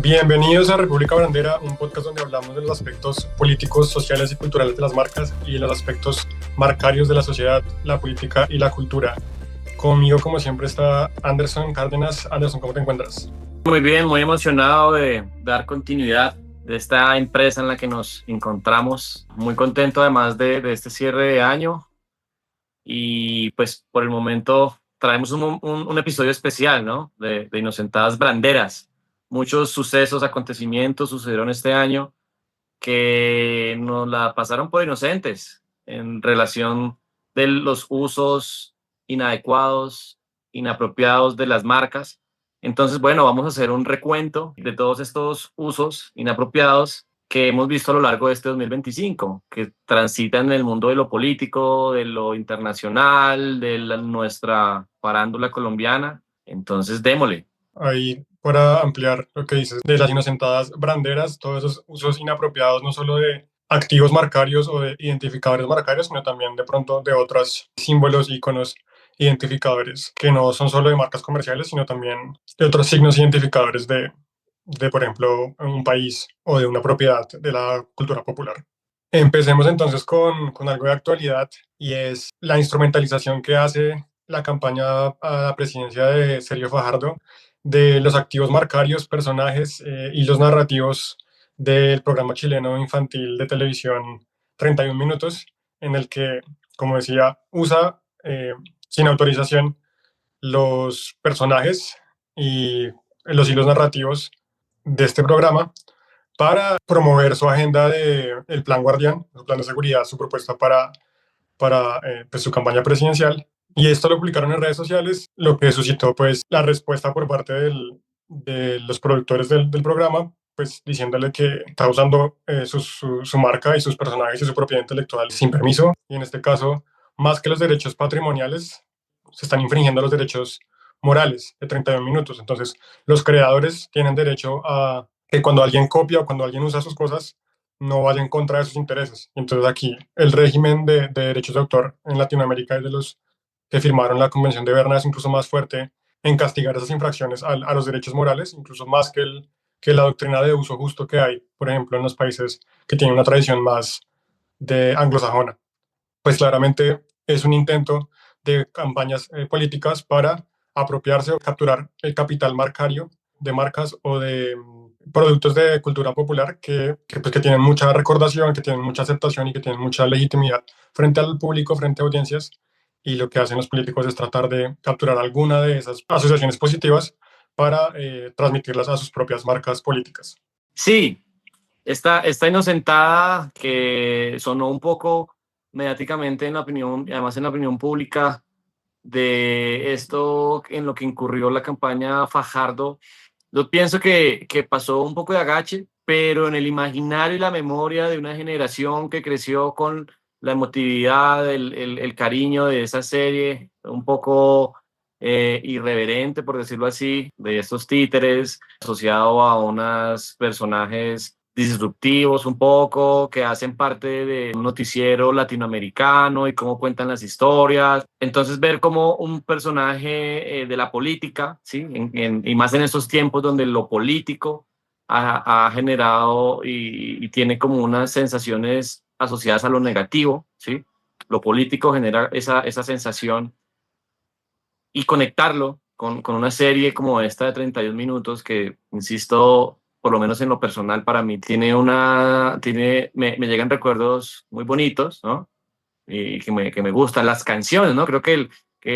Bienvenidos a República Brandera, un podcast donde hablamos de los aspectos políticos, sociales y culturales de las marcas y de los aspectos marcarios de la sociedad, la política y la cultura. Conmigo, como siempre, está Anderson Cárdenas. Anderson, ¿cómo te encuentras? Muy bien, muy emocionado de dar continuidad de esta empresa en la que nos encontramos. Muy contento además de este cierre de año y pues por el momento traemos un episodio especial, ¿no? De Inocentadas Branderas. Muchos sucesos, acontecimientos sucedieron este año que nos la pasaron por inocentes en relación de los usos inadecuados, inapropiados de las marcas. Entonces, bueno, vamos a hacer un recuento de todos estos usos inapropiados que hemos visto a lo largo de este 2025, que transitan en el mundo de lo político, de lo internacional, de nuestra farándula colombiana. Entonces, démosle. Ahí, para ampliar lo que dices de las inocentadas branderas, todos esos usos inapropiados, no solo de activos marcarios o de identificadores marcarios, sino también de pronto de otros símbolos, iconos, identificadores que no son solo de marcas comerciales, sino también de otros signos identificadores por ejemplo, un país o de una propiedad de la cultura popular. Empecemos entonces con algo de actualidad y es la instrumentalización que hace la campaña a la presidencia de Sergio Fajardo de los activos marcarios, personajes y los narrativos del programa chileno infantil de televisión 31 minutos, en el que, como decía, usa sin autorización los personajes y los hilos narrativos de este programa para promover su agenda del Plan Guardián, su plan de seguridad, su propuesta para pues, su campaña presidencial. Y esto lo publicaron en redes sociales, lo que suscitó pues la respuesta por parte de los productores del programa, pues diciéndole que está usando su marca y sus personajes y su propiedad intelectual sin permiso. Y en este caso, más que los derechos patrimoniales, se están infringiendo los derechos morales de 31 minutos. Entonces, los creadores tienen derecho a que cuando alguien copia o cuando alguien usa sus cosas, no vaya en contra de sus intereses. Entonces aquí el régimen de derechos de autor en Latinoamérica es de los que firmaron la Convención de Berna, es incluso más fuerte en castigar esas infracciones a los derechos morales, incluso más que la doctrina de uso justo que hay, por ejemplo, en los países que tienen una tradición más de anglosajona. Pues claramente es un intento de campañas políticas para apropiarse o capturar el capital marcario de marcas o de productos de cultura popular pues, que tienen mucha recordación, que tienen mucha aceptación y que tienen mucha legitimidad frente al público, frente a audiencias. Y lo que hacen los políticos es tratar de capturar alguna de esas asociaciones positivas para transmitirlas a sus propias marcas políticas. Sí, esta inocentada que sonó un poco mediáticamente en la opinión, y además en la opinión pública, de esto en lo que incurrió la campaña Fajardo, yo pienso que pasó un poco de agache, pero en el imaginario y la memoria de una generación que creció con la emotividad, el cariño de esa serie, un poco irreverente, por decirlo así, de estos títeres, asociado a unos personajes disruptivos un poco, que hacen parte de un noticiero latinoamericano y cómo cuentan las historias. Entonces ver cómo un personaje de la política, ¿sí? Y más en estos tiempos donde lo político ha generado y tiene como unas sensaciones asociadas a lo negativo, ¿sí? Lo político genera esa sensación y conectarlo con una serie como esta de 31 minutos que, insisto, por lo menos en lo personal para mí me llegan recuerdos muy bonitos, ¿no? Y que me gustan las canciones, ¿no? Creo que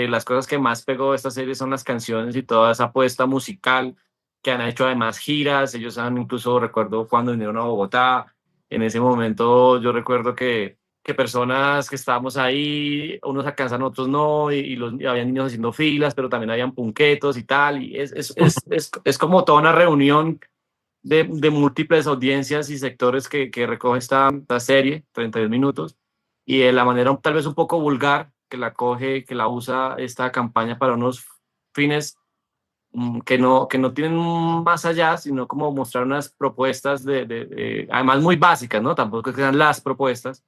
las cosas que más pegó de esta serie son las canciones y toda esa apuesta musical que han hecho además giras. Ellos han incluso, recuerdo cuando vinieron a Bogotá, en ese momento yo recuerdo que personas que estábamos ahí, unos alcanzan, otros no, y había niños haciendo filas, pero también habían punquetos y tal, y es como toda una reunión de múltiples audiencias y sectores que recoge esta serie, 32 minutos, y de la manera tal vez un poco vulgar que la usa esta campaña para unos fines que no tienen más allá, sino como mostrar unas propuestas además muy básicas, ¿no? Tampoco es que sean las propuestas,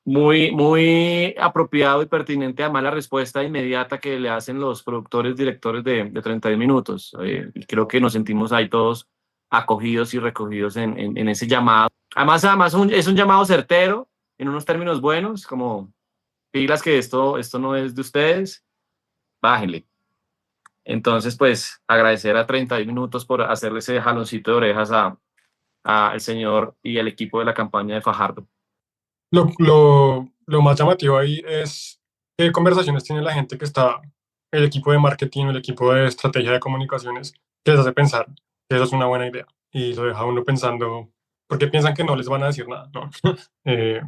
muy apropiado y pertinente además la respuesta inmediata que le hacen los productores, directores de 31 minutos. Y creo que nos sentimos ahí todos acogidos y recogidos en ese llamado. Además es un llamado certero, en unos términos buenos, como pilas que esto no es de ustedes, bájenle. Entonces, pues, agradecer a 31 minutos por hacerle ese jaloncito de orejas a el señor y el equipo de la campaña de Fajardo. Lo más llamativo ahí es qué conversaciones tiene la gente que está, el equipo de marketing, el equipo de estrategia de comunicaciones, que les hace pensar que eso es una buena idea. Y lo deja a uno pensando, porque piensan que no les van a decir nada, ¿no? Eh,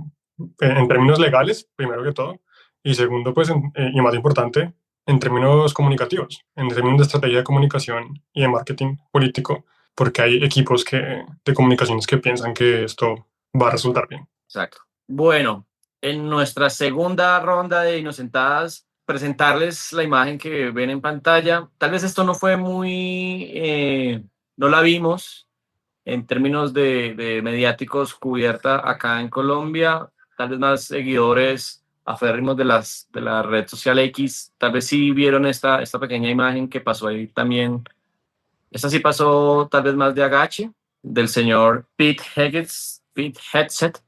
en términos legales, primero que todo, y segundo, pues, y más importante, en términos comunicativos, en términos de estrategia de comunicación y de marketing político, porque hay equipos de comunicaciones que piensan que esto va a resultar bien. Exacto. Bueno, en nuestra segunda ronda de Inocentadas, presentarles la imagen que ven en pantalla. Tal vez esto no fue no la vimos en términos de mediáticos cubierta acá en Colombia. Tal vez más seguidores aférrimos de la red social X, tal vez sí vieron esta pequeña imagen que pasó ahí también. Esta sí pasó tal vez más de agache, del señor Pete Hegseth,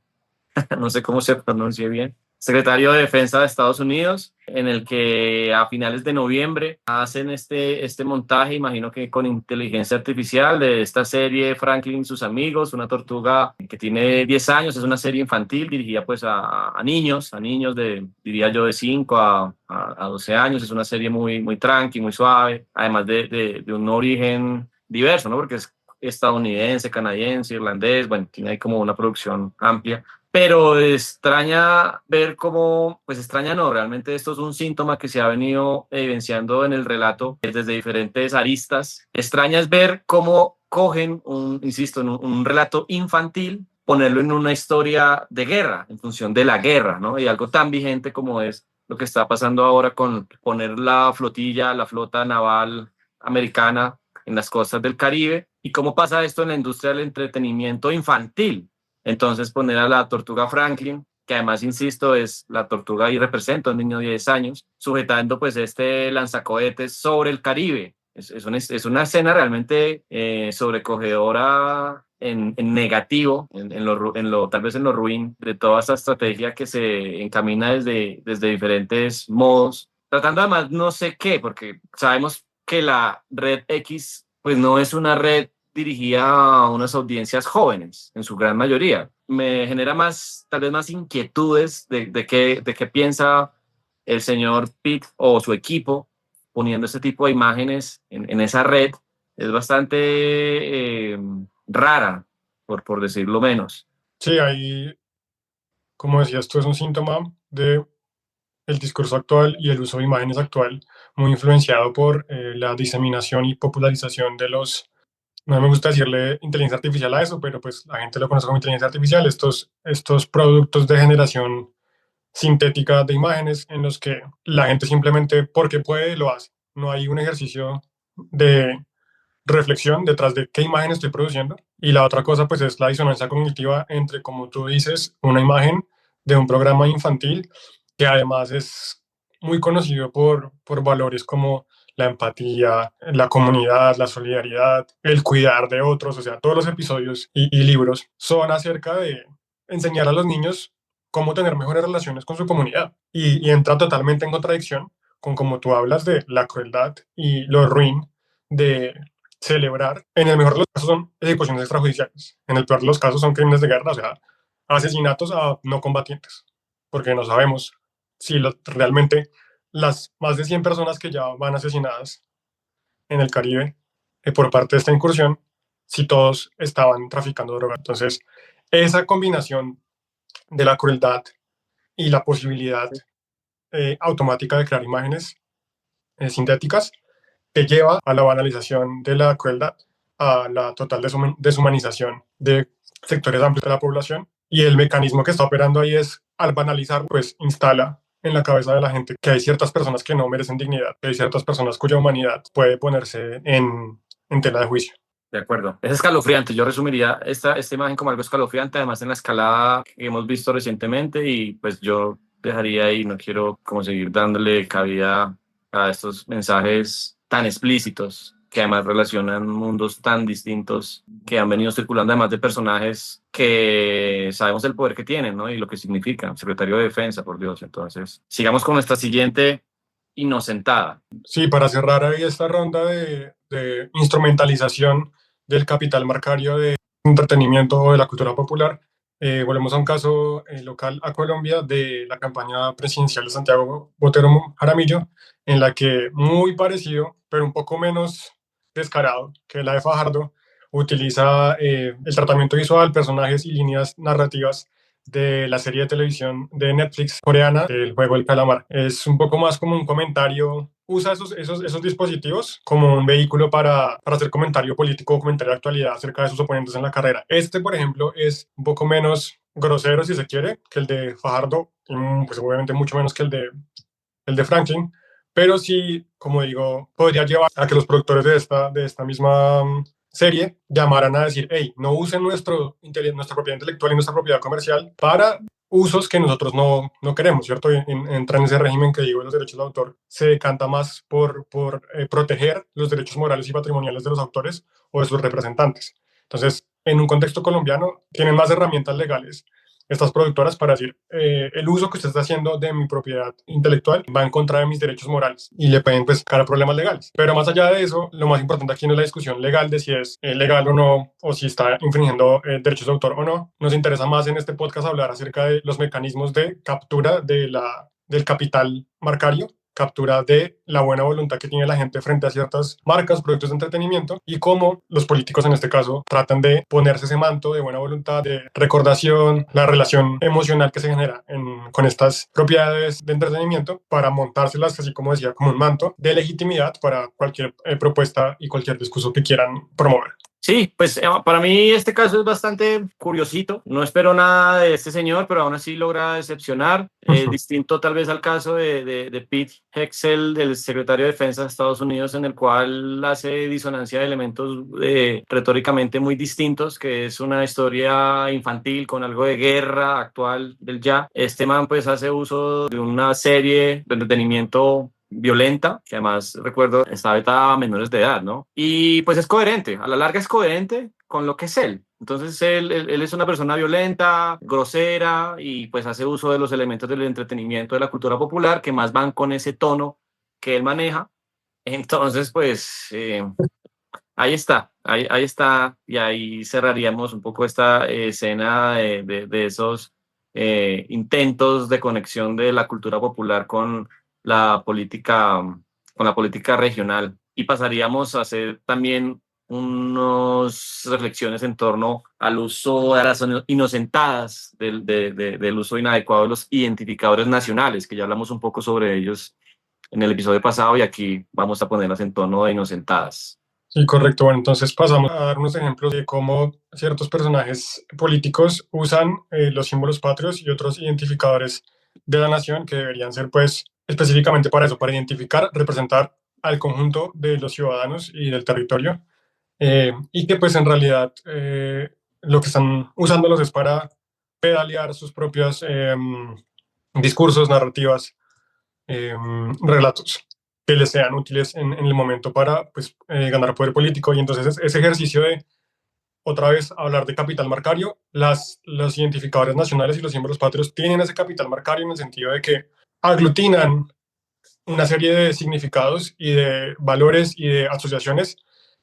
no sé cómo se pronuncia bien, secretario de Defensa de Estados Unidos, en el que a finales de noviembre hacen este montaje, imagino que con inteligencia artificial, de esta serie Franklin y sus amigos, una tortuga que tiene 10 años, es una serie infantil dirigida pues a niños diría yo, de 5 a 12 años, es una serie muy tranqui, muy suave, además de un origen diverso, ¿no? Porque es estadounidense, canadiense, irlandés, bueno, tiene ahí como una producción amplia, pero extraña ver cómo, pues extraña no, realmente esto es un síntoma que se ha venido evidenciando en el relato desde diferentes aristas. Extraña es ver cómo cogen, insisto, en un relato infantil, ponerlo en una historia de guerra, en función de la guerra, ¿no? Y algo tan vigente como es lo que está pasando ahora con poner la flota naval americana en las costas del Caribe, y cómo pasa esto en la industria del entretenimiento infantil. Entonces poner a la tortuga Franklin, que además, insisto, es la tortuga y representa a un niño de 10 años, sujetando pues este lanzacohetes sobre el Caribe. Es una escena realmente sobrecogedora en negativo, tal vez en lo ruin de toda esta estrategia que se encamina desde diferentes modos, tratando además no sé qué, porque sabemos que la red X pues no es una red dirigida a unas audiencias jóvenes, en su gran mayoría. Me genera tal vez más inquietudes de qué piensa el señor Pitt o su equipo poniendo este tipo de imágenes en esa red. Es bastante rara, por decirlo menos. Sí, ahí, como decía, esto es un síntoma de el discurso actual y el uso de imágenes actual, muy influenciado por la diseminación y popularización de no me gusta decirle inteligencia artificial a eso, pero pues la gente lo conoce como inteligencia artificial, estos productos de generación sintética de imágenes en los que la gente simplemente porque puede lo hace. No hay un ejercicio de reflexión detrás de qué imagen estoy produciendo. Y la otra cosa, pues, es la disonancia cognitiva entre, como tú dices, una imagen de un programa infantil que además es muy conocido por valores como la empatía, la comunidad, la solidaridad, el cuidar de otros. O sea, todos los episodios y libros son acerca de enseñar a los niños cómo tener mejores relaciones con su comunidad. Y entra totalmente en contradicción con como tú hablas de la crueldad y lo ruin de celebrar. En el mejor de los casos son ejecuciones extrajudiciales. En el peor de los casos son crímenes de guerra, o sea, asesinatos a no combatientes. Porque no sabemos si realmente las más de 100 personas que ya van asesinadas en el Caribe por parte de esta incursión, si todos estaban traficando droga. Entonces, esa combinación de la crueldad y la posibilidad automática de crear imágenes sintéticas que lleva a la banalización de la crueldad, a la total deshumanización de sectores amplios de la población. Y el mecanismo que está operando ahí es, al banalizar, pues instala en la cabeza de la gente que hay ciertas personas que no merecen dignidad, que hay ciertas personas cuya humanidad puede ponerse en tela de juicio. De acuerdo. Es escalofriante. Yo resumiría esta imagen como algo escalofriante, además en la escalada que hemos visto recientemente, y pues yo dejaría ahí, no quiero como seguir dándole cabida a estos mensajes tan explícitos que además relacionan mundos tan distintos que han venido circulando, además de personajes que sabemos el poder que tienen, ¿no? Y lo que significan, secretario de Defensa, por Dios. Entonces, sigamos con nuestra siguiente inocentada. Sí, para cerrar ahí esta ronda de instrumentalización del capital marcario de entretenimiento o de la cultura popular, volvemos a un caso local a Colombia de la campaña presidencial de Santiago Botero Jaramillo, en la que muy parecido, pero un poco menos descarado que la de Fajardo, utiliza el tratamiento visual, personajes y líneas narrativas de la serie de televisión de Netflix coreana, El Juego del Calamar. Es un poco más como un comentario, usa esos dispositivos como un vehículo para hacer comentario político o comentario de actualidad acerca de sus oponentes en la carrera. Este, por ejemplo, es un poco menos grosero, si se quiere, que el de Fajardo, y pues obviamente mucho menos que el de Franklin, pero sí, como digo, podría llevar a que los productores de esta misma serie llamaran a decir, hey, no usen nuestra propiedad intelectual y nuestra propiedad comercial para usos que nosotros no queremos, ¿cierto? Entra en ese régimen que digo, los derechos de autor se decanta más por proteger los derechos morales y patrimoniales de los autores o de sus representantes. Entonces, en un contexto colombiano, tienen más herramientas legales estas productoras para decir, el uso que usted está haciendo de mi propiedad intelectual va en contra de mis derechos morales y le pueden pues cara problemas legales. Pero más allá de eso, lo más importante aquí no es la discusión legal de si es legal o no, o si está infringiendo derechos de autor o no. Nos interesa más en este podcast hablar acerca de los mecanismos de captura del capital marcario, captura de la buena voluntad que tiene la gente frente a ciertas marcas, productos de entretenimiento y cómo los políticos en este caso tratan de ponerse ese manto de buena voluntad, de recordación, la relación emocional que se genera con estas propiedades de entretenimiento para montárselas, así como decía, como un manto de legitimidad para cualquier propuesta y cualquier discurso que quieran promover. Sí, pues para mí este caso es bastante curiosito. No espero nada de este señor, pero aún así logra decepcionar. Distinto tal vez al caso de Pete Hegseth, del secretario de Defensa de Estados Unidos, en el cual hace disonancia de elementos retóricamente muy distintos, que es una historia infantil con algo de guerra actual del ya. Este man pues hace uso de una serie de entretenimiento violenta, que además recuerdo está vetada a menores de edad, ¿no? Y pues es coherente, a la larga es coherente con lo que es él. Entonces él es una persona violenta, grosera y pues hace uso de los elementos del entretenimiento de la cultura popular que más van con ese tono que él maneja. Entonces pues ahí está, ahí está y ahí cerraríamos un poco esta escena de esos intentos de conexión de la cultura popular la política, con la política regional y pasaríamos a hacer también unas reflexiones en torno al uso de las inocentadas, del uso inadecuado de los identificadores nacionales, que ya hablamos un poco sobre ellos en el episodio pasado y aquí vamos a ponerlas en tono de inocentadas. Sí, correcto. Bueno, entonces pasamos a dar unos ejemplos de cómo ciertos personajes políticos usan los símbolos patrios y otros identificadores de la nación que deberían ser, pues, específicamente para eso, para identificar, representar al conjunto de los ciudadanos y del territorio, y que, pues, en realidad lo que están usándolos es para pedalear sus propios discursos, narrativas, relatos que les sean útiles en el momento para pues, ganar poder político. Y entonces ese ejercicio de, otra vez, hablar de capital marcario, los identificadores nacionales y los símbolos patrios tienen ese capital marcario en el sentido de que aglutinan una serie de significados y de valores y de asociaciones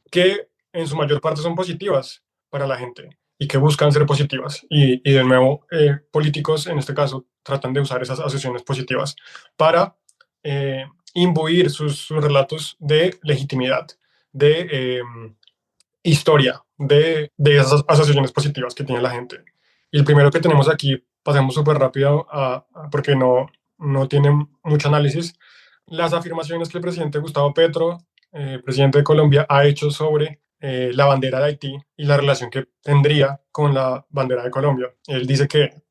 que en su mayor parte son positivas para la gente y que buscan ser positivas. Y de nuevo, políticos en este caso tratan de usar esas asociaciones positivas para imbuir sus relatos de legitimidad, de historia, de esas asociaciones positivas que tiene la gente. Y el primero que tenemos aquí, pasemos súper rápido porque no tiene mucho análisis, las afirmaciones que el presidente Gustavo Petro, presidente de Colombia, ha hecho sobre la bandera de Haití y la relación que tendría con la bandera de Colombia. Él dice que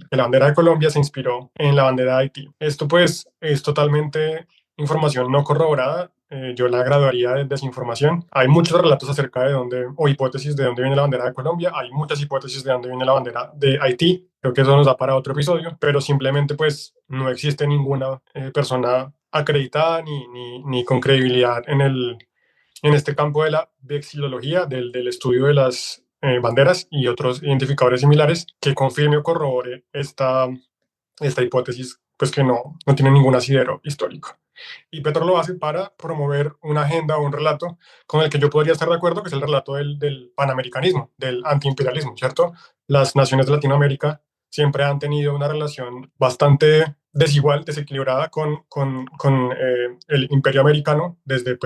la bandera de Colombia se inspiró en la bandera de Haití. Esto pues es totalmente información no corroborada. Yo la graduaría de desinformación. Hay muchos relatos acerca de dónde, o hipótesis de dónde viene la bandera de Colombia. Hay muchas hipótesis de dónde viene la bandera de Haití. Creo que eso nos da para otro episodio, pero simplemente pues no existe ninguna persona acreditada ni con credibilidad en este campo de la vexilología, del estudio de las banderas y otros identificadores similares, que confirme o corrobore esta hipótesis, pues que no tiene ningún asidero histórico. Y Petro lo hace para promover una agenda o un relato con el que yo podría estar de acuerdo, que es el relato del panamericanismo, del antiimperialismo, ¿cierto? Las naciones de Latinoamérica siempre han tenido una relación bastante desigual, desequilibrada con el imperio americano desde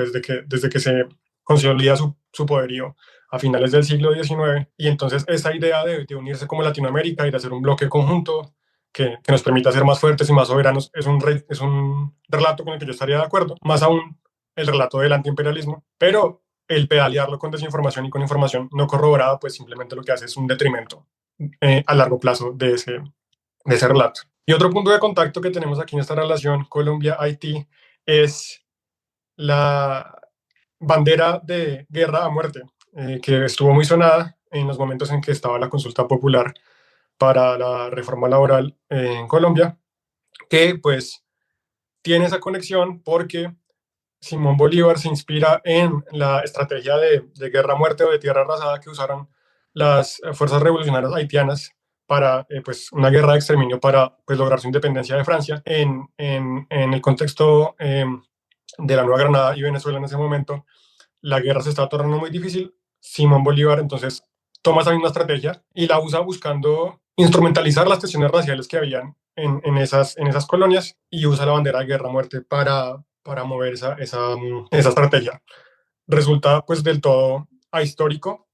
que se consolida su poderío a finales del siglo XIX. Y entonces esa idea de unirse como Latinoamérica y de hacer un bloque conjunto que nos permita ser más fuertes y más soberanos es un relato con el que yo estaría de acuerdo, más aún el relato del antiimperialismo, pero el pedalearlo con desinformación y con información no corroborada, pues simplemente lo que hace es un detrimento a largo plazo de ese relato. Y otro punto de contacto que tenemos aquí en esta relación Colombia-Haití es la bandera de guerra a muerte, que estuvo muy sonada en los momentos en que estaba la consulta popular para la reforma laboral en Colombia, que pues tiene esa conexión porque Simón Bolívar se inspira en la estrategia de guerra a muerte o de tierra arrasada que usaron las fuerzas revolucionarias haitianas para pues, una guerra de exterminio para pues, lograr su independencia de Francia en el contexto de la Nueva Granada y Venezuela en ese momento. La guerra se estaba tornando muy difícil. Simón Bolívar entonces toma esa misma estrategia y la usa buscando instrumentalizar las tensiones raciales que habían en esas colonias y usa la bandera de guerra a muerte para mover esa estrategia. Resulta pues del todo ahistórico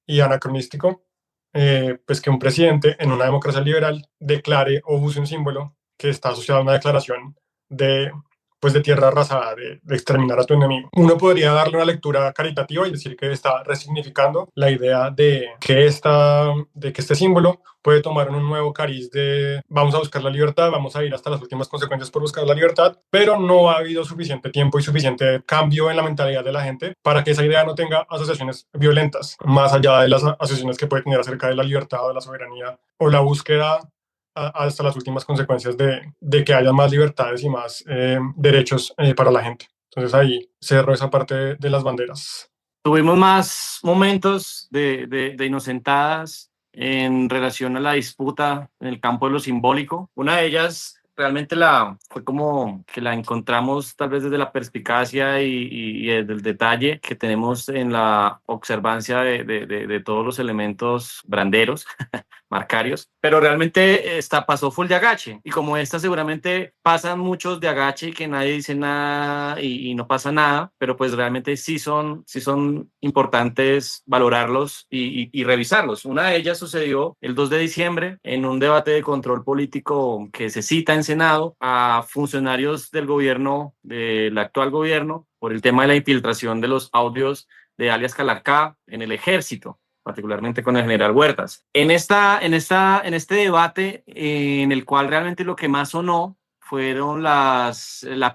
y anacronístico pues que un presidente en una democracia liberal declare o use un símbolo que está asociado a una declaración de, pues de tierra arrasada, de exterminar a tu enemigo. Uno podría darle una lectura caritativa y decir que está resignificando la idea de que este símbolo puede tomar un nuevo cariz de vamos a buscar la libertad, vamos a ir hasta las últimas consecuencias por buscar la libertad, pero no ha habido suficiente tiempo y suficiente cambio en la mentalidad de la gente para que esa idea no tenga asociaciones violentas, más allá de las asociaciones que puede tener acerca de la libertad o de la soberanía o la búsqueda hasta las últimas consecuencias de que haya más libertades y más derechos para la gente. Entonces ahí cerro esa parte de las banderas. Tuvimos más momentos de inocentadas en relación a la disputa en el campo de lo simbólico. Una de ellas realmente fue como que la encontramos tal vez desde la perspicacia y desde el detalle que tenemos en la observancia de todos los elementos branderos marcarios, pero realmente pasó full de agache y como esta seguramente pasan muchos de agache y que nadie dice nada y no pasa nada, pero pues realmente sí son importantes valorarlos y revisarlos. Una de ellas sucedió el 2 de diciembre en un debate de control político que se cita en Senado a funcionarios del gobierno, del actual gobierno, por el tema de la infiltración de los audios de alias Calarcá en el ejército, particularmente con el general Huertas. En este debate, en el cual realmente lo que más sonó fueron la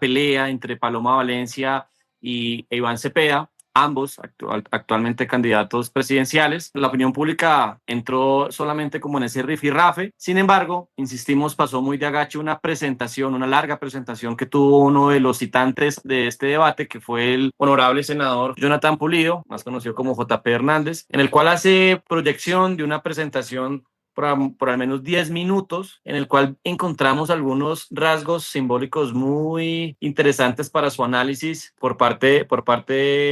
pelea entre Paloma Valencia e Iván Cepeda, ambos actualmente candidatos presidenciales. La opinión pública entró solamente como en ese rifirrafe. Sin embargo, insistimos, pasó muy de agache una larga presentación que tuvo uno de los citantes de este debate, que fue el honorable senador Jonathan Pulido, más conocido como JP Hernández, en el cual hace proyección de una presentación por al menos 10 minutos, en el cual encontramos algunos rasgos simbólicos muy interesantes para su análisis por parte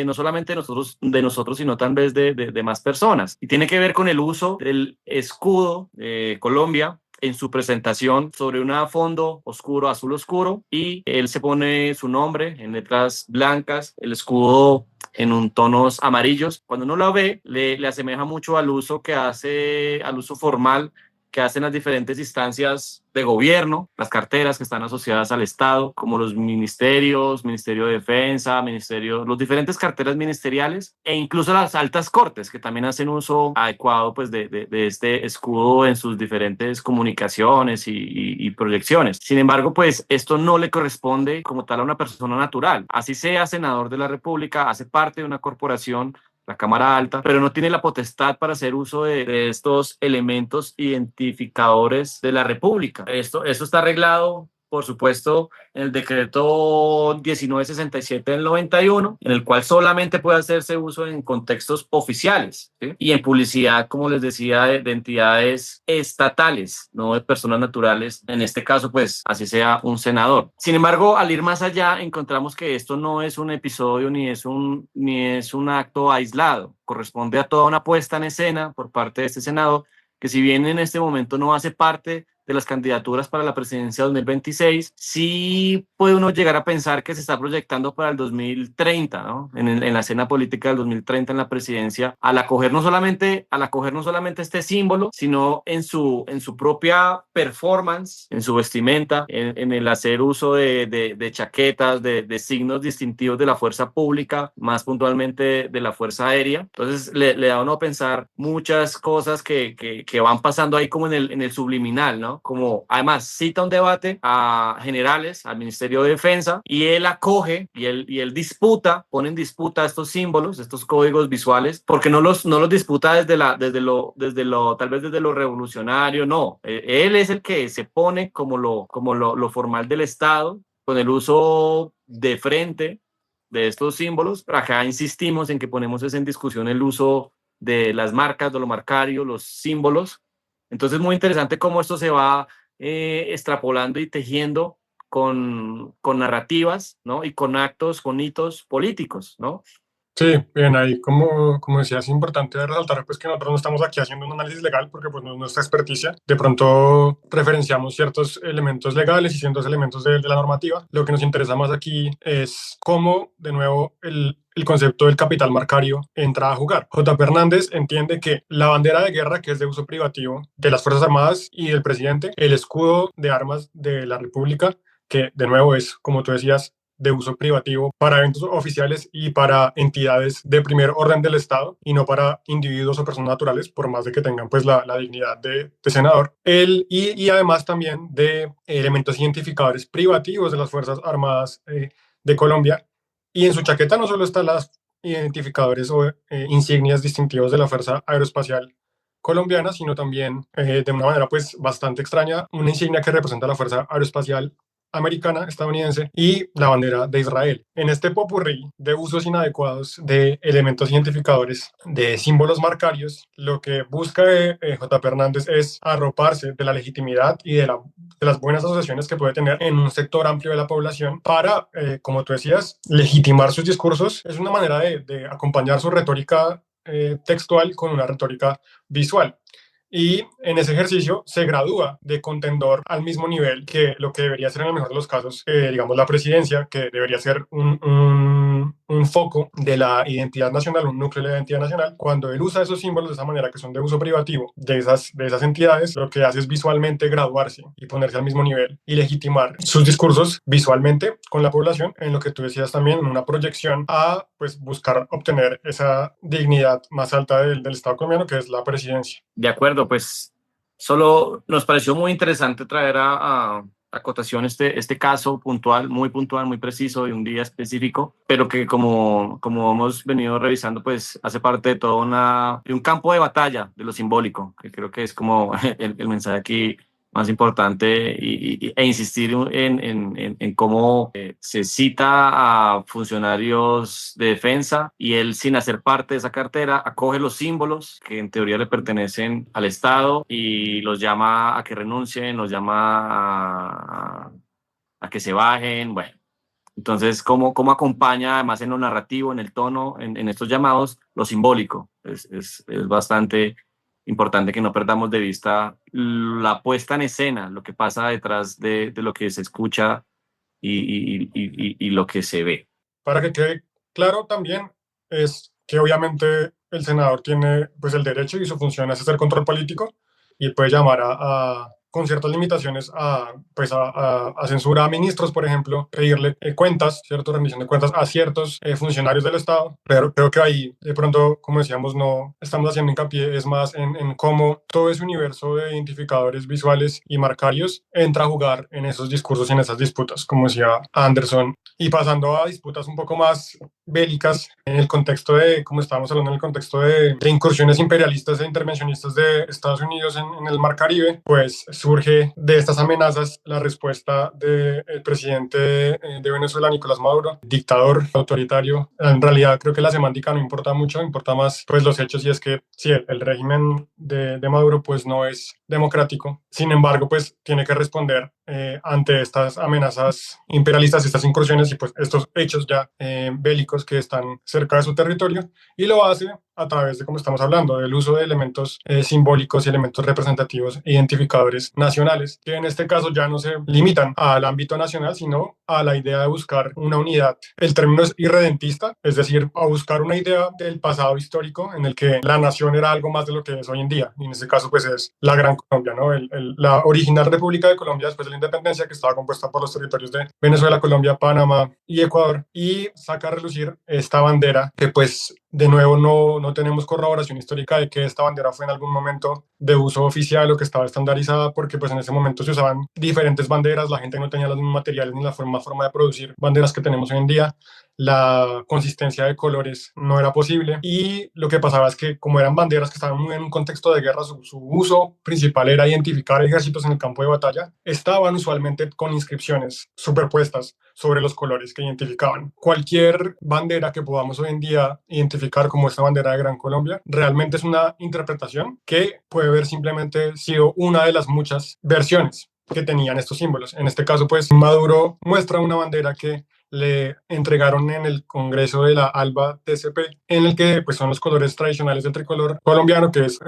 no solamente de nosotros sino tal vez de más personas. Y tiene que ver con el uso del escudo de Colombia en su presentación sobre un fondo oscuro, azul oscuro, y él se pone su nombre en letras blancas, el escudo en tonos amarillos. Cuando uno lo ve, le asemeja mucho al uso al uso formal que hacen las diferentes instancias de gobierno, las carteras que están asociadas al Estado, como los ministerios, Ministerio de Defensa, los diferentes carteras ministeriales e incluso las altas cortes, que también hacen uso adecuado pues, de este escudo en sus diferentes comunicaciones y proyecciones. Sin embargo, pues esto no le corresponde como tal a una persona natural. Así sea senador de la República, hace parte de una corporación, la Cámara Alta, pero no tiene la potestad para hacer uso de estos elementos identificadores de la República. Esto está arreglado por supuesto, en el decreto 1967 del 91, en el cual solamente puede hacerse uso en contextos oficiales, ¿sí? Y en publicidad, como les decía, de entidades estatales, no de personas naturales, en este caso, pues así sea un senador. Sin embargo, al ir más allá, encontramos que esto no es un episodio ni es un acto aislado, corresponde a toda una puesta en escena por parte de este senador, que si bien en este momento no hace parte de las candidaturas para la presidencia 2026, sí puede uno llegar a pensar que se está proyectando para el 2030, ¿no? En la escena política del 2030 en la presidencia, al acoger no solamente este símbolo, sino en su propia performance, en su vestimenta, en el hacer uso de chaquetas, de signos distintivos de la fuerza pública, más puntualmente de la fuerza aérea. Entonces le da a uno a pensar muchas cosas que van pasando ahí como en el subliminal, ¿no? Como además cita un debate a generales, al Ministerio de Defensa, y él acoge y él disputa, pone en disputa estos símbolos, estos códigos visuales, porque no los disputa desde lo, tal vez desde lo revolucionario, no. Él es el que se pone como lo formal del Estado, con el uso de frente de estos símbolos. Acá insistimos en que ponemos en discusión el uso de las marcas, de lo marcario, los símbolos. Entonces, muy interesante cómo esto se va extrapolando y tejiendo con narrativas, ¿no? Y con actos, con hitos políticos, ¿no? Sí, bien, ahí como decía, es importante resaltar pues que nosotros no estamos aquí haciendo un análisis legal porque pues no es nuestra experticia. De pronto referenciamos ciertos elementos legales y ciertos elementos de la normativa. Lo que nos interesa más aquí es cómo, de nuevo, el concepto del capital marcario entra a jugar. J. Hernández entiende que la bandera de guerra, que es de uso privativo de las Fuerzas Armadas y del presidente, el escudo de armas de la República, que de nuevo es, como tú decías, de uso privativo para eventos oficiales y para entidades de primer orden del Estado y no para individuos o personas naturales, por más de que tengan pues la dignidad de senador. Y además también de elementos identificadores privativos de las Fuerzas Armadas de Colombia. Y en su chaqueta no solo están las identificadores o insignias distintivos de la Fuerza Aeroespacial colombiana, sino también de una manera pues bastante extraña, una insignia que representa la Fuerza Aeroespacial americana, estadounidense y la bandera de Israel. En este popurrí de usos inadecuados de elementos identificadores, de símbolos marcarios, lo que busca J. Hernández es arroparse de la legitimidad y de las buenas asociaciones que puede tener en un sector amplio de la población para, como tú decías, legitimar sus discursos. Es una manera de acompañar su retórica textual con una retórica visual. Y en ese ejercicio se gradúa de contendor al mismo nivel que lo que debería ser en el mejor de los casos, digamos, la presidencia, que debería ser un foco de la identidad nacional, un núcleo de la identidad nacional. Cuando él usa esos símbolos de esa manera, que son de uso privativo de esas entidades, lo que hace es visualmente graduarse y ponerse al mismo nivel y legitimar sus discursos visualmente con la población, en lo que tú decías también, en una proyección a pues, buscar obtener esa dignidad más alta del Estado colombiano, que es la presidencia. De acuerdo, pues solo nos pareció muy interesante traer a cotación este caso puntual, muy preciso de un día específico, pero que como hemos venido revisando, pues hace parte de de un campo de batalla de lo simbólico, que creo que es como el mensaje aquí más importante e insistir en cómo se cita a funcionarios de defensa y él, sin hacer parte de esa cartera, acoge los símbolos que en teoría le pertenecen al Estado y los llama a que renuncien, los llama a que se bajen. Bueno, entonces, ¿cómo acompaña además en lo narrativo, en el tono, en estos llamados, lo simbólico? Es bastante importante que no perdamos de vista la puesta en escena, lo que pasa detrás de lo que se escucha y lo que se ve. Para que quede claro también es que obviamente el senador tiene pues el derecho y su función es hacer control político y puede llamar con ciertas limitaciones pues a censura a ministros, por ejemplo, pedirle cuentas, cierta rendición de cuentas a ciertos funcionarios del Estado, pero creo que ahí de pronto, como decíamos, no estamos haciendo hincapié, es más en cómo todo ese universo de identificadores visuales y marcarios entra a jugar en esos discursos y en esas disputas, como decía Anderson. Y pasando a disputas un poco más bélicas en el contexto de, como estábamos hablando, en el contexto de incursiones imperialistas e intervencionistas de Estados Unidos en el Mar Caribe, pues surge de estas amenazas la respuesta del presidente de Venezuela, Nicolás Maduro, dictador autoritario. En realidad creo que la semántica no importa mucho, importa más pues los hechos, y es que sí, el régimen de Maduro pues no es democrático. Sin embargo, pues tiene que responder ante estas amenazas imperialistas, estas incursiones y pues estos hechos ya bélicos que están cerca de su territorio, y lo hace a través de, como estamos hablando, del uso de elementos simbólicos y elementos representativos identificadores nacionales, que en este caso ya no se limitan al ámbito nacional, sino a la idea de buscar una unidad. El término es irredentista, es decir, a buscar una idea del pasado histórico en el que la nación era algo más de lo que es hoy en día, y en este caso pues es la Gran Colombia, ¿no? La original República de Colombia después de la independencia, que estaba compuesta por los territorios de Venezuela, Colombia, Panamá y Ecuador, y saca a relucir esta bandera que pues de nuevo no tenemos corroboración histórica de que esta bandera fue en algún momento de uso oficial o que estaba estandarizada, porque pues en ese momento se usaban diferentes banderas, la gente no tenía los mismos materiales ni la forma de producir banderas que tenemos hoy en día, la consistencia de colores no era posible, y lo que pasaba es que como eran banderas que estaban muy en un contexto de guerra, su uso principal era identificar ejércitos en el campo de batalla, estaban usualmente con inscripciones superpuestas sobre los colores que identificaban. Cualquier bandera que podamos hoy en día identificar como esta bandera de Gran Colombia realmente es una interpretación que puede haber simplemente sido una de las muchas versiones que tenían estos símbolos. En este caso, pues Maduro muestra una bandera que le entregaron en el Congreso de la ALBA TCP, en el que pues son los colores tradicionales del tricolor colombiano, que es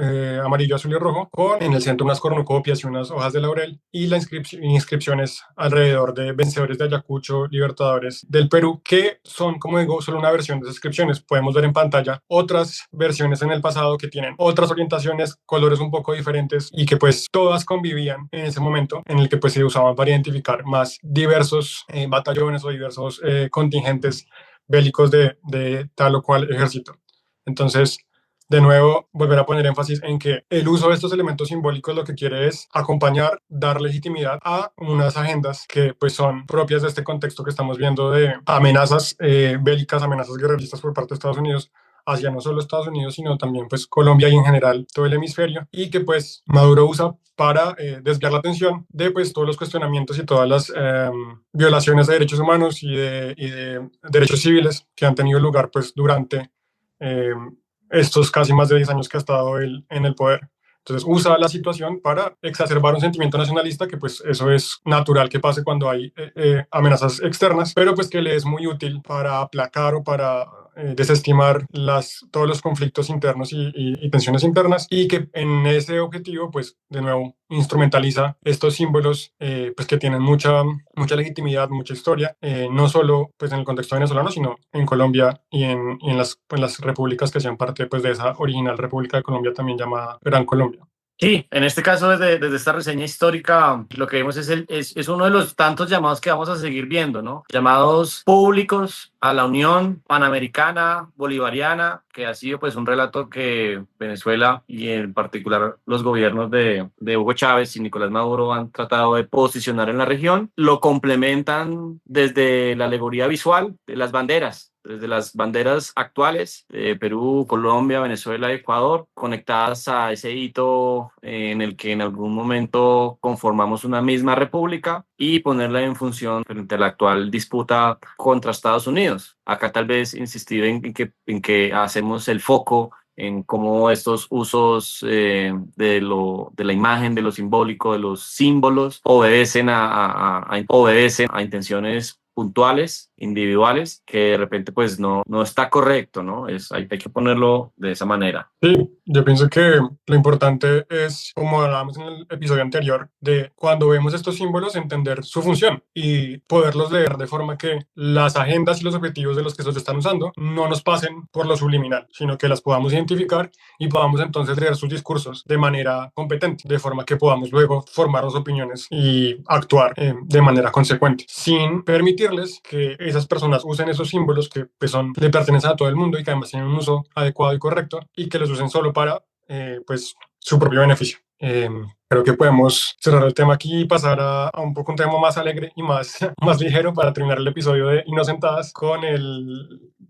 amarillo, azul y rojo, con en el centro unas cornucopias y unas hojas de laurel, y la inscripciones alrededor de vencedores de Ayacucho, libertadores del Perú, que son, como digo, solo una versión de esas inscripciones. Podemos ver en pantalla otras versiones en el pasado que tienen otras orientaciones, colores un poco diferentes, y que pues todas convivían en ese momento en el que pues se usaban para identificar más diversos batallones o diversos contingentes bélicos de tal o cual ejército. Entonces, de nuevo, volver a poner énfasis en que el uso de estos elementos simbólicos lo que quiere es acompañar, dar legitimidad a unas agendas que pues son propias de este contexto que estamos viendo de amenazas bélicas, amenazas guerreristas por parte de Estados Unidos hacia no solo Estados Unidos, sino también pues Colombia y en general todo el hemisferio, y que pues Maduro usa para desviar la atención de pues todos los cuestionamientos y todas las violaciones de derechos humanos y de derechos civiles que han tenido lugar pues durante estos casi más de 10 años que ha estado él en el poder. Entonces usa la situación para exacerbar un sentimiento nacionalista, que pues eso es natural que pase cuando hay amenazas externas, pero pues que le es muy útil para aplacar o para desestimar todos los conflictos internos y tensiones internas, y que en ese objetivo pues de nuevo instrumentaliza estos símbolos pues que tienen mucha legitimidad, mucha historia, no solo pues en el contexto venezolano, sino en Colombia y en las repúblicas que hacían parte pues de esa original República de Colombia, también llamada Gran Colombia. Sí, en este caso, desde esta reseña histórica, lo que vemos es uno de los tantos llamados que vamos a seguir viendo, ¿no? Llamados públicos a la unión panamericana, bolivariana, que ha sido pues un relato que Venezuela y en particular los gobiernos de Hugo Chávez y Nicolás Maduro han tratado de posicionar en la región. Lo complementan desde la alegoría visual de las banderas, desde las banderas actuales de Perú, Colombia, Venezuela, Ecuador, conectadas a ese hito en el que en algún momento conformamos una misma república, y ponerla en función frente a la actual disputa contra Estados Unidos. Acá tal vez insistir en que hacemos el foco en cómo estos usos de la imagen, de lo simbólico, de los símbolos, obedecen a intenciones puntuales, individuales, que de repente pues no está correcto, ¿no? Hay que ponerlo de esa manera. Sí, yo pienso que lo importante es, como hablábamos en el episodio anterior, de cuando vemos estos símbolos entender su función y poderlos leer de forma que las agendas y los objetivos de los que se están usando no nos pasen por lo subliminal, sino que las podamos identificar y podamos entonces leer sus discursos de manera competente, de forma que podamos luego formarnos opiniones y actuar de manera consecuente, sin permitirles que esas personas usen esos símbolos que pues, le pertenecen a todo el mundo y que además tienen un uso adecuado y correcto, y que los usen solo para pues, su propio beneficio. Creo que podemos cerrar el tema aquí y pasar a un poco un tema más alegre y más ligero para terminar el episodio de Inocentadas con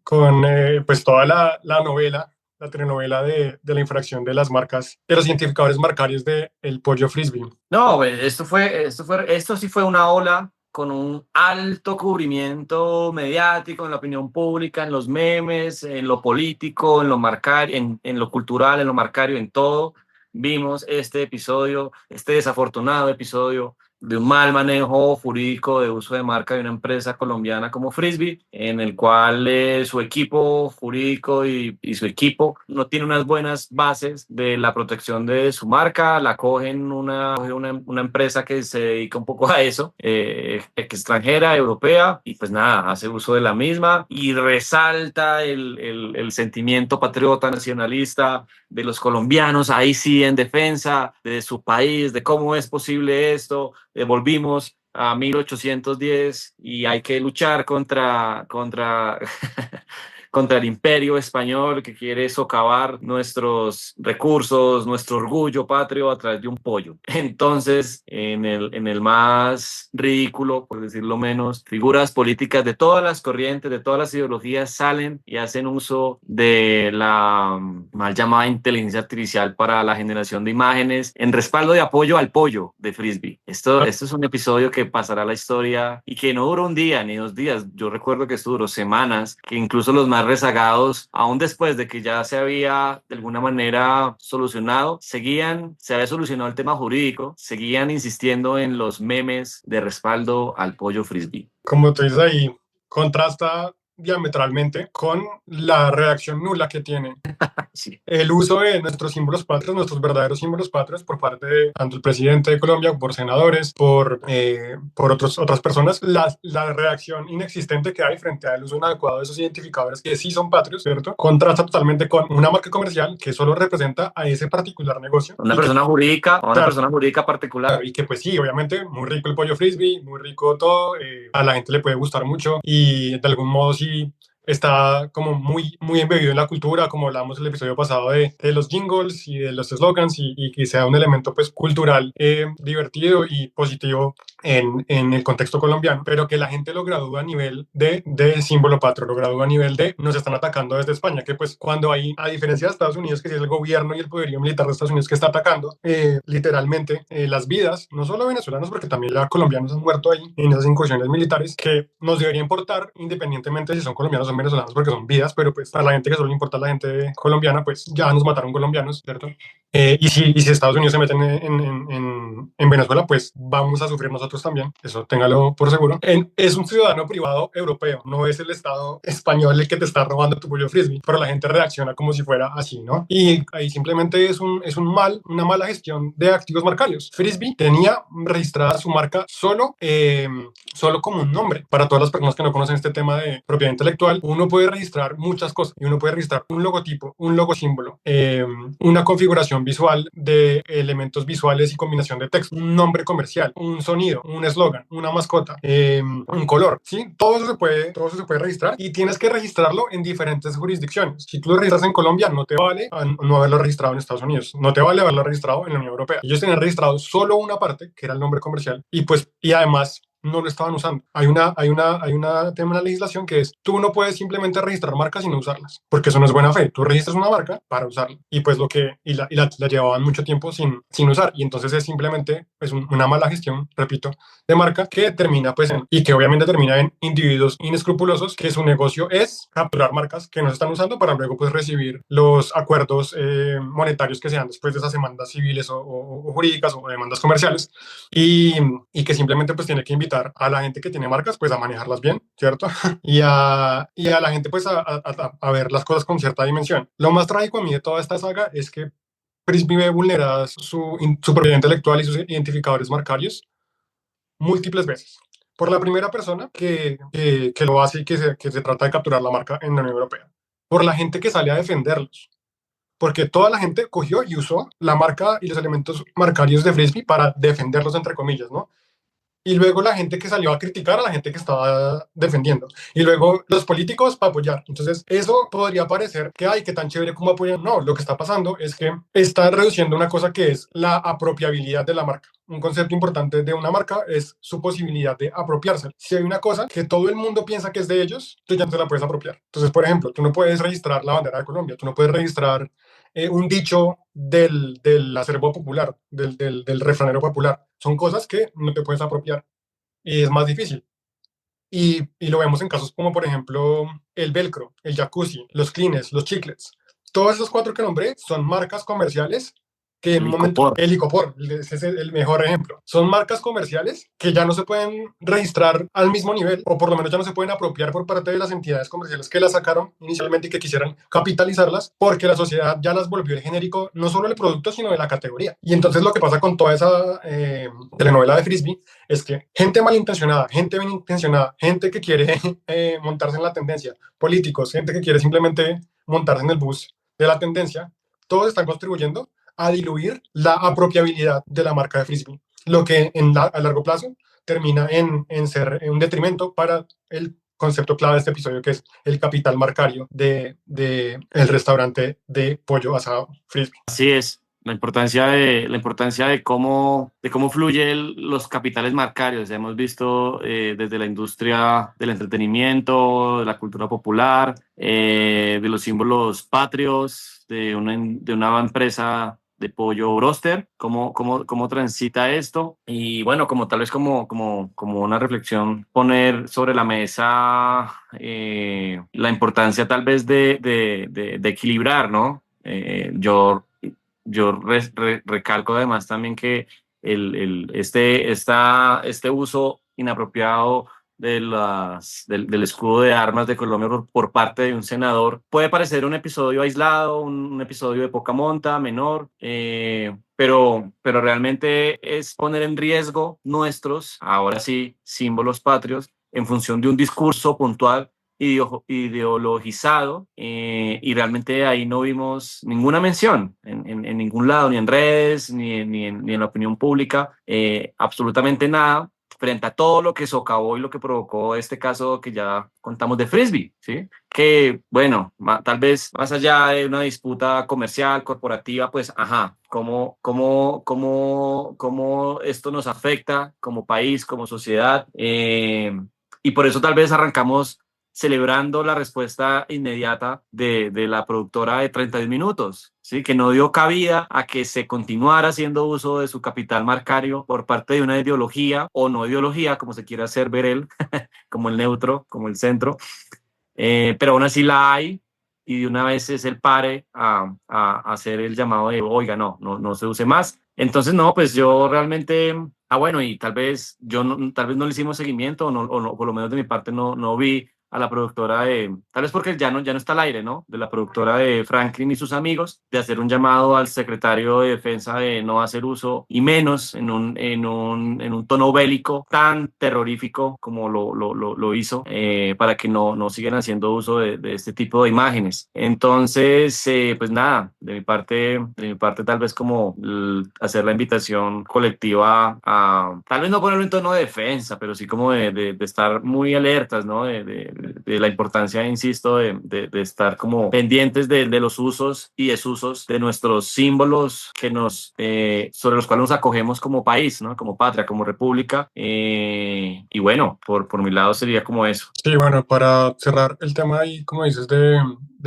con pues toda la novela, la telenovela de la infracción de las marcas, de los identificadores marcarios de el pollo frisbee. No, esto sí fue una ola con un alto cubrimiento mediático en la opinión pública, en los memes, en lo político, en lo marcario, en lo cultural, en lo marcario, en todo. Vimos este episodio, este desafortunado episodio de un mal manejo jurídico de uso de marca de una empresa colombiana como Frisbee, en el cual su equipo jurídico y su equipo no tiene unas buenas bases de la protección de su marca, la cogen una empresa que se dedica un poco a eso, extranjera, europea, y pues nada, hace uso de la misma y resalta el sentimiento patriota nacionalista de los colombianos, ahí sí en defensa de su país, de cómo es posible esto, volvimos a 1810 y hay que luchar contra el imperio español que quiere socavar nuestros recursos, nuestro orgullo patrio a través de un pollo. Entonces, en el más ridículo, por decirlo menos, figuras políticas de todas las corrientes, de todas las ideologías salen y hacen uso de la mal llamada inteligencia artificial para la generación de imágenes en respaldo de apoyo al pollo de Frisbee. Esto es un episodio que pasará a la historia y que no duró un día ni 2 días. Yo recuerdo que esto duró semanas, que incluso los más rezagados, aún después de que ya se había de alguna manera solucionado, se había solucionado el tema jurídico, seguían insistiendo en los memes de respaldo al pollo Frisbee. Como tú dices ahí, contrasta diametralmente con la reacción nula que tiene Sí. el uso de nuestros símbolos patrios, nuestros verdaderos símbolos patrios por parte de tanto el presidente de Colombia, por senadores, por otras personas, la reacción inexistente que hay frente al uso inadecuado de esos identificadores que sí son patrios, ¿cierto? Contrasta totalmente con una marca comercial que solo representa a ese particular negocio. Una persona jurídica, o una claro, persona jurídica particular. y que pues sí, obviamente, muy rico el pollo frisbee, muy rico todo, a la gente le puede gustar mucho y de algún modo sí está como muy embebido en la cultura, como hablamos en el episodio pasado de los jingles y de los slogans y que sea un elemento pues cultural divertido y positivo en el contexto colombiano, pero que la gente lo gradúa a nivel de símbolo patrio, lo gradúa a nivel de nos están atacando desde España, que pues cuando hay, a diferencia de Estados Unidos, que es el gobierno y el poderío militar de Estados Unidos que está atacando, literalmente las vidas, no solo venezolanos, porque también ya colombianos han muerto ahí en esas incursiones militares, que nos debería importar independientemente si son colombianos o son venezolanos, porque son vidas, pero pues para la gente que solo le importa a la gente colombiana, pues ya nos mataron colombianos, ¿cierto? Y si Estados Unidos se meten en Venezuela, pues vamos a sufrir nosotros también, eso téngalo por seguro. Es un ciudadano privado europeo, no es el Estado español el que te está robando tu pollo frisbee, pero la gente reacciona como si fuera así, ¿no? Y ahí simplemente es una mala gestión de activos marcarios. Frisbee tenía registrada su marca solo como un nombre. Para todas las personas que no conocen este tema de propiedad intelectual, uno puede registrar muchas cosas y uno puede registrar un logotipo, un logo símbolo, una configuración visual de elementos visuales y combinación de texto, un nombre comercial, un sonido, un eslogan, una mascota, un color, ¿sí? Todo eso se puede registrar y tienes que registrarlo en diferentes jurisdicciones. Si tú lo registras en Colombia, no te vale no haberlo registrado en Estados Unidos, no te vale haberlo registrado en la Unión Europea. Ellos tenían registrado solo una parte, que era el nombre comercial, y además no lo estaban usando. Hay tema en la legislación que es, tú no puedes simplemente registrar marcas y no usarlas, porque eso no es buena fe. Tú registras una marca para usarla y pues la llevaban mucho tiempo sin usar y entonces es simplemente pues una mala gestión, repito, de marca que termina pues y que obviamente termina en individuos inescrupulosos que su negocio es capturar marcas que no se están usando para luego pues recibir los acuerdos monetarios que sean después de esas demandas civiles o jurídicas o demandas comerciales y que simplemente pues tiene que invitar a la gente que tiene marcas pues a manejarlas bien, ¿cierto? y a la gente pues a ver las cosas con cierta dimensión. Lo más trágico a mí de toda esta saga es que Frisbee ve vulneradas su propiedad intelectual y sus identificadores marcarios múltiples veces. Por la primera persona que lo hace y que se trata de capturar la marca en la Unión Europea. Por la gente que sale a defenderlos. Porque toda la gente cogió y usó la marca y los elementos marcarios de Frisbee para defenderlos, entre comillas, ¿no? Y luego la gente que salió a criticar a la gente que estaba defendiendo. Y luego los políticos para apoyar. Entonces, eso podría parecer que, ay, qué tan chévere como apoyan. No, lo que está pasando es que está reduciendo una cosa que es la apropiabilidad de la marca. un concepto importante de una marca es su posibilidad de apropiarse. Si hay una cosa que todo el mundo piensa que es de ellos, tú ya no te la puedes apropiar. Entonces, por ejemplo, tú no puedes registrar la bandera de Colombia, tú no puedes registrar un dicho del acervo popular, del refranero popular. Son cosas que no te puedes apropiar y es más difícil. Y lo vemos en casos como, por ejemplo, el velcro, el jacuzzi, los clines, los chiclets. Todos esos cuatro que nombré son marcas comerciales que en El un momento, icopor. el Icopor, ese es el mejor ejemplo, son marcas comerciales que ya no se pueden registrar al mismo nivel, o por lo menos ya no se pueden apropiar por parte de las entidades comerciales que las sacaron inicialmente y que quisieran capitalizarlas, porque la sociedad ya las volvió el genérico, no solo del producto, sino de la categoría. Y entonces lo que pasa con toda esa telenovela de Frisbee es que gente malintencionada, gente bien intencionada, gente que quiere montarse en la tendencia, políticos, gente que quiere simplemente montarse en el bus de la tendencia, todos están contribuyendo a diluir la apropiabilidad de la marca de Frisbee, lo que a largo plazo termina en ser un detrimento para el concepto clave de este episodio, que es el capital marcario de el restaurante de pollo asado Frisbee. Así es. La importancia de cómo fluyen los capitales marcarios. Hemos visto desde la industria del entretenimiento, de la cultura popular, de los símbolos patrios, de una empresa de pollo broster, cómo transita esto. Y bueno, como tal vez como una reflexión, poner sobre la mesa la importancia tal vez de equilibrar, ¿no? Yo recalco además también que este uso inapropiado del escudo de armas de Colombia por parte de un senador puede parecer un episodio aislado, un episodio de poca monta, menor, pero realmente es poner en riesgo nuestros, ahora sí, símbolos patrios en función de un discurso puntual ideologizado, y realmente ahí no vimos ninguna mención en ningún lado, ni en redes, ni en la opinión pública, absolutamente nada frente a todo lo que socavó y lo que provocó este caso que ya contamos de Frisbee, ¿sí? Que, bueno, tal vez más allá de una disputa comercial, corporativa, pues, ajá, cómo esto nos afecta como país, como sociedad, y por eso tal vez arrancamos celebrando la respuesta inmediata de la productora de 31 minutos, ¿sí? Que no dio cabida a que se continuara haciendo uso de su capital marcario por parte de una ideología o no ideología, como se quiera hacer ver él, como el neutro, como el centro, pero aún así la hay y de una vez es el pare a hacer el llamado de, oiga, no se use más. Entonces, no, pues yo realmente, bueno, y tal vez no le hicimos seguimiento o no, por lo menos de mi parte no vi a la productora tal vez porque ya no está al aire, ¿no? De la productora de Franklin y sus amigos, de hacer un llamado al secretario de Defensa de no hacer uso, y menos en un tono bélico tan terrorífico como lo hizo, para que no sigan haciendo uso de este tipo de imágenes. Entonces, pues nada, de mi parte tal vez como hacer la invitación colectiva a tal vez no ponerlo en tono de defensa, pero sí como de estar muy alertas, ¿no? De la importancia, insisto, de estar como pendientes de los usos y desusos de nuestros símbolos sobre los cuales nos acogemos como país, ¿no? Como patria, como república. Y bueno, por mi lado sería como eso. Sí, bueno, para cerrar el tema ahí, como dices, de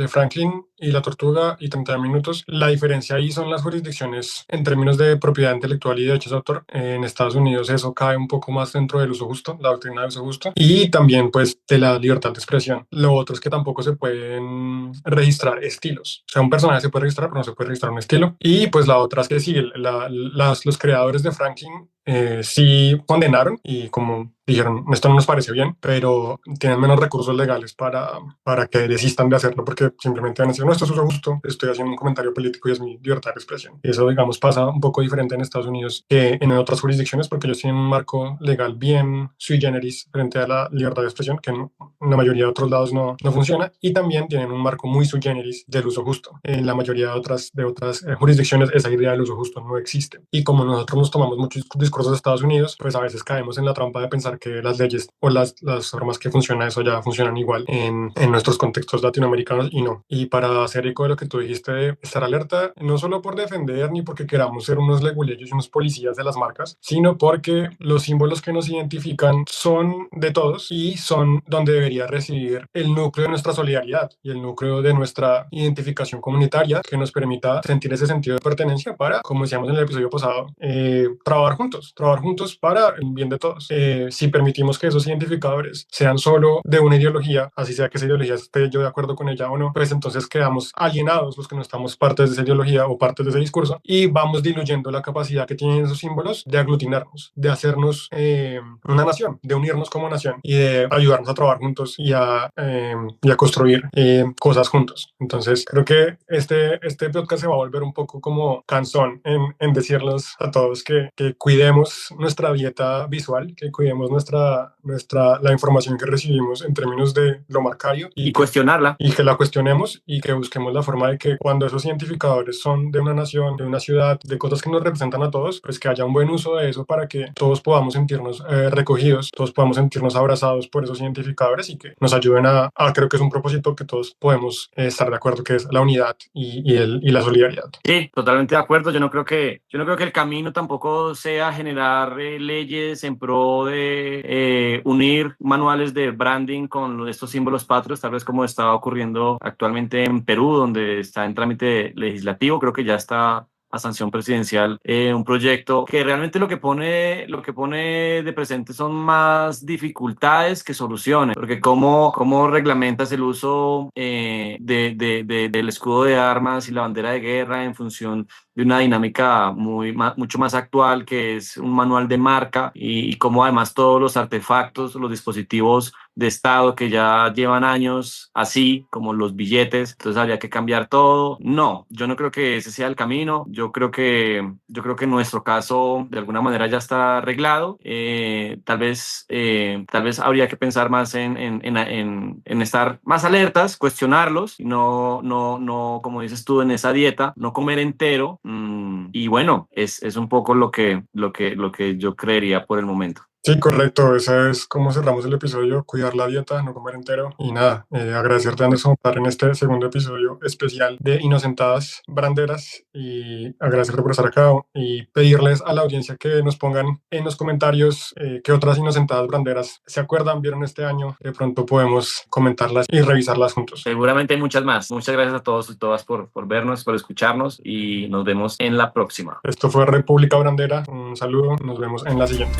Franklin y la tortuga y 30 minutos, la diferencia ahí son las jurisdicciones en términos de propiedad intelectual y derechos de autor. En Estados Unidos eso cae un poco más dentro del uso justo, la doctrina del uso justo, y también pues de la libertad de expresión. Lo otro es que tampoco se pueden registrar estilos. O sea, un personaje se puede registrar, pero no se puede registrar un estilo. Y pues la otra es que sí, los creadores de Franklin sí condenaron y como dijeron, esto no nos parece bien, pero tienen menos recursos legales para que desistan de hacerlo porque simplemente van a decir, no, esto es uso justo, estoy haciendo un comentario político y es mi libertad de expresión. Eso, digamos, pasa un poco diferente en Estados Unidos que en otras jurisdicciones porque ellos tienen un marco legal bien sui generis frente a la libertad de expresión que en la mayoría de otros lados no funciona, y también tienen un marco muy sui generis del uso justo. En la mayoría de otras jurisdicciones esa idea del uso justo no existe. Y como nosotros nos tomamos muchos discursos de Estados Unidos, pues a veces caemos en la trampa de pensar que las leyes o las formas que funciona eso ya funcionan igual en nuestros contextos latinoamericanos y no. Y para para hacer eco de lo que tú dijiste de estar alerta, no solo por defender ni porque queramos ser unos leguleyos y unos policías de las marcas, sino porque los símbolos que nos identifican son de todos y son donde debería residir el núcleo de nuestra solidaridad y el núcleo de nuestra identificación comunitaria que nos permita sentir ese sentido de pertenencia para, como decíamos en el episodio pasado, trabajar juntos para el bien de todos. Si permitimos que esos identificadores sean solo de una ideología, así sea que esa ideología esté yo de acuerdo con ella o no, pues entonces quedamos alienados los que no estamos partes de esa ideología o partes de ese discurso y vamos diluyendo la capacidad que tienen esos símbolos de aglutinarnos, de hacernos una nación, de unirnos como nación y de ayudarnos a trabajar juntos y a construir cosas juntos. Entonces creo que este podcast se va a volver un poco como cansón en decirles a todos que cuidemos nuestra dieta visual, que cuidemos la información que recibimos en términos de lo marcario y cuestionarla. Y que la cuestionemos y que busquemos la forma de que cuando esos identificadores son de una nación, de una ciudad, de cosas que nos representan a todos, pues que haya un buen uso de eso para que todos podamos sentirnos recogidos, todos podamos sentirnos abrazados por esos identificadores y que nos ayuden creo que es un propósito que todos podemos estar de acuerdo, que es la unidad y la solidaridad. Sí, totalmente de acuerdo. Yo no creo que el camino tampoco sea generar leyes en pro de unir manuales de branding con estos símbolos patrios, tal vez como está ocurriendo actualmente en Perú, donde está en trámite legislativo. Creo que ya está a sanción presidencial un proyecto que realmente lo que pone de presente son más dificultades que soluciones, porque cómo reglamentas el uso del escudo de armas y la bandera de guerra en función de una dinámica mucho más actual, que es un manual de marca, y cómo además todos los artefactos, los dispositivos de Estado que ya llevan años así, como los billetes, entonces habría que cambiar todo. No, yo no creo que ese sea el camino. Yo creo que en nuestro caso de alguna manera ya está arreglado. Tal vez habría que pensar más en estar más alertas, cuestionarlos, y no, como dices tú, en esa dieta, no comer entero. Y bueno, es un poco lo que yo creería por el momento. Sí, correcto. Esa es como cerramos el episodio, cuidar la dieta, no comer entero. Y nada, agradecerte, Anderson, por estar en este segundo episodio especial de Inocentadas Branderas y agradecerte por estar acá y pedirles a la audiencia que nos pongan en los comentarios qué otras Inocentadas Branderas se acuerdan, vieron este año. De pronto podemos comentarlas y revisarlas juntos. Seguramente hay muchas más. Muchas gracias a todos y todas por vernos, por escucharnos, y nos vemos en la próxima. Esto fue República Brandera. Un saludo, nos vemos en la siguiente.